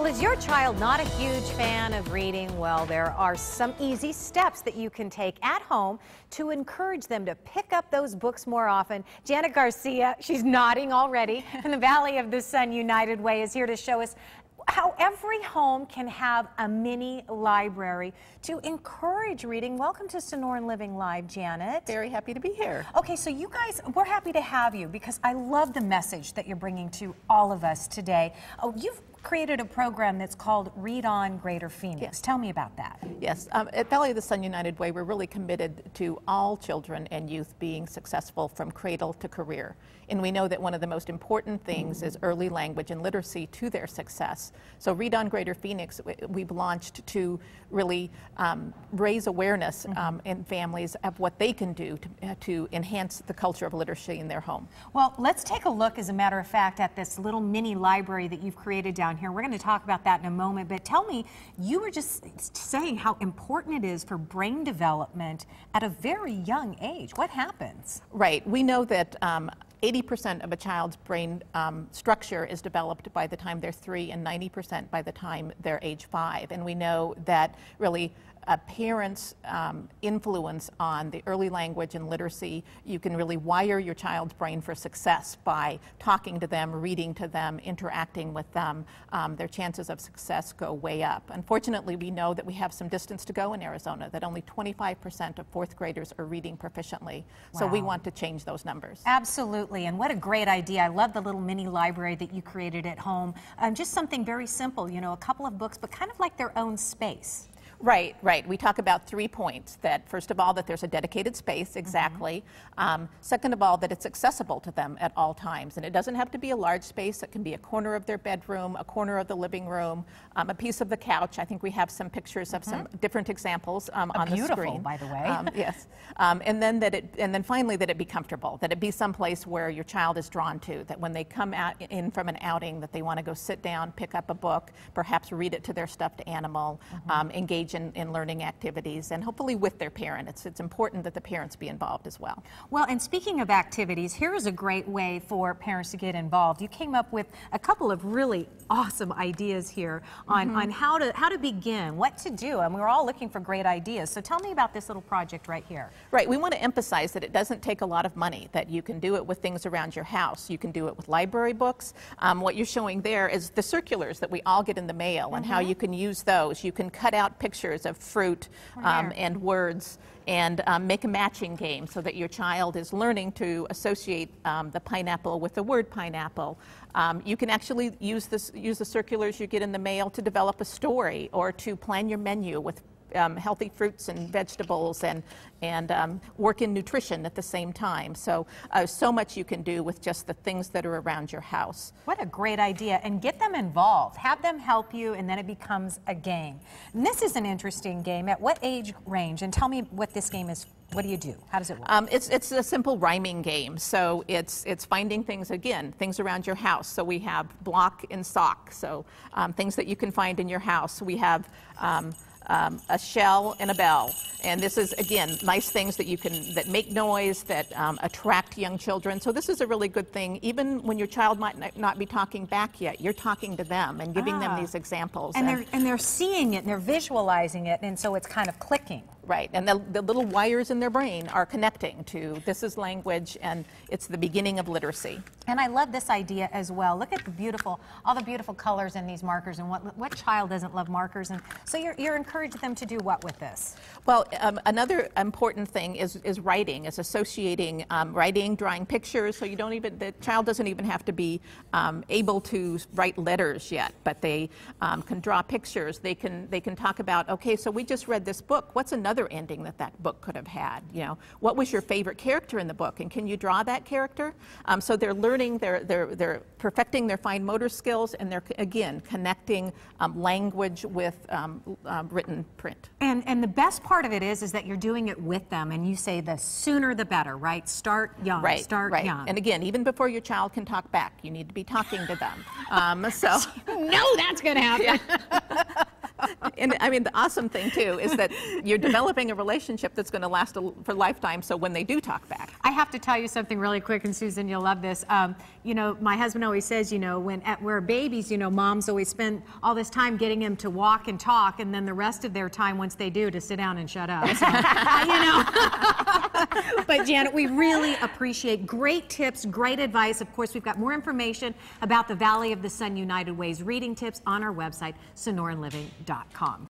Well, is your child not a huge fan of reading? Well, there are some easy steps that you can take at home to encourage them to pick up those books more often. Janet Garcia, she's nodding already, in the Valley of the Sun United Way, is here to show us how every home can have a mini library to encourage reading. Welcome to Sonoran Living Live, Janet. Very happy to be here. Okay, so you guys, we're happy to have you because I love the message that you're bringing to all of us today. Oh, you've created a program that's called Read On Greater Phoenix. Yes. Tell me about that. Yes, at Valley of the Sun United Way, we're really committed to all children and youth being successful from cradle to career. And we know that one of the most important things is early language and literacy to their success. So Read On Greater Phoenix, we've launched to really raise awareness in families of what they can do to enhance the culture of literacy in their home. Well, let's take a look, as a matter of fact, at this little mini library that you've created down here. We're going to talk about that in a moment, but tell me, you were just saying how important it is for brain development at a very young age. What happens? Right. We know that 80% of a child's brain structure is developed by the time they're 3 and 90% by the time they're age 5. And we know that really a parent's influence on the early language and literacy, you can really wire your child's brain for success by talking to them, reading to them, interacting with them. Their chances of success go way up. Unfortunately, we know that we have some distance to go in Arizona, that only 25% of 4th graders are reading proficiently. Wow. So we want to change those numbers. Absolutely, and what a great idea. I love the little mini library that you created at home. Just something very simple, you know, a couple of books, but kind of like their own space. Right, right. We talk about 3 points. That first of all, that there's a dedicated space, exactly. Second of all, that it's accessible to them at all times. And it doesn't have to be a large space. It can be a corner of their bedroom, a corner of the living room, a piece of the couch. I think we have some pictures of some different examples on the screen. Beautiful, by the way. Yes. And then finally, that it be comfortable, that it be someplace where your child is drawn to, that when they come in from an outing, that they want to go sit down, pick up a book, perhaps read it to their stuffed animal, engage in learning activities, and hopefully with their parent. It's important that the parents be involved as well. Well, and speaking of activities, here is a great way for parents to get involved. You came up with a couple of really awesome ideas here on how to begin, what to do, and we're all looking for great ideas. So tell me about this little project right here. Right, we want to emphasize that it doesn't take a lot of money, that you can do it with things around your house. You can do it with library books. What you're showing there is the circulars that we all get in the mail and how you can use those. You can cut out pictures of fruit and words and make a matching game so that your child is learning to associate the pineapple with the word pineapple. You can actually use the circulars you get in the mail to develop a story or to plan your menu with healthy fruits and vegetables and work in nutrition at the same time. So so much you can do with just the things that are around your house. What a great idea. And get them involved. Have them help you, and then it becomes a game. And this is an interesting game. At what age range? And tell me what this game is. What do you do? How does it work? It's a simple rhyming game. So it's finding things, again, things around your house. So we have block and sock. So things that you can find in your house. We have a shell and a bell. And this is, again, nice things that make noise, that attract young children. So this is a really good thing. Even when your child might not be talking back yet, you're talking to them and giving them these examples. And they're seeing it and they're visualizing it, and so it's kind of clicking. Right, and the little wires in their brain are connecting to this is language, and it's the beginning of literacy. And I love this idea as well. Look at all the beautiful colors in these markers, and what child doesn't love markers? And so you're encouraging them to do what with this? Well, another important thing is writing, is associating writing, drawing pictures. So the child doesn't even have to be able to write letters yet, but they can draw pictures. They can talk about, okay, so we just read this book. What's another ending that book could have had? You know, what was your favorite character in the book, and can you draw that character? So they're learning, they're perfecting their fine motor skills, and they're again connecting language with written print. And the best part of it is that you're doing it with them, and you say the sooner the better, right? Start young. Right. Start right. young. And again, even before your child can talk back, you need to be talking to them. So no, that's going to happen. Yeah. And I mean, the awesome thing too is that you're developing a relationship that's going to last for a lifetime. So when they do talk back, I have to tell you something really quick, and Susan, you'll love this. You know, my husband always says, you know, when we're babies, you know, moms always spend all this time getting them to walk and talk, and then the rest of their time, once they do, to sit down and shut up. So, you know. But Janet, we really appreciate great tips, great advice. Of course, we've got more information about the Valley of the Sun United Way's reading tips on our website, sonoranliving.com.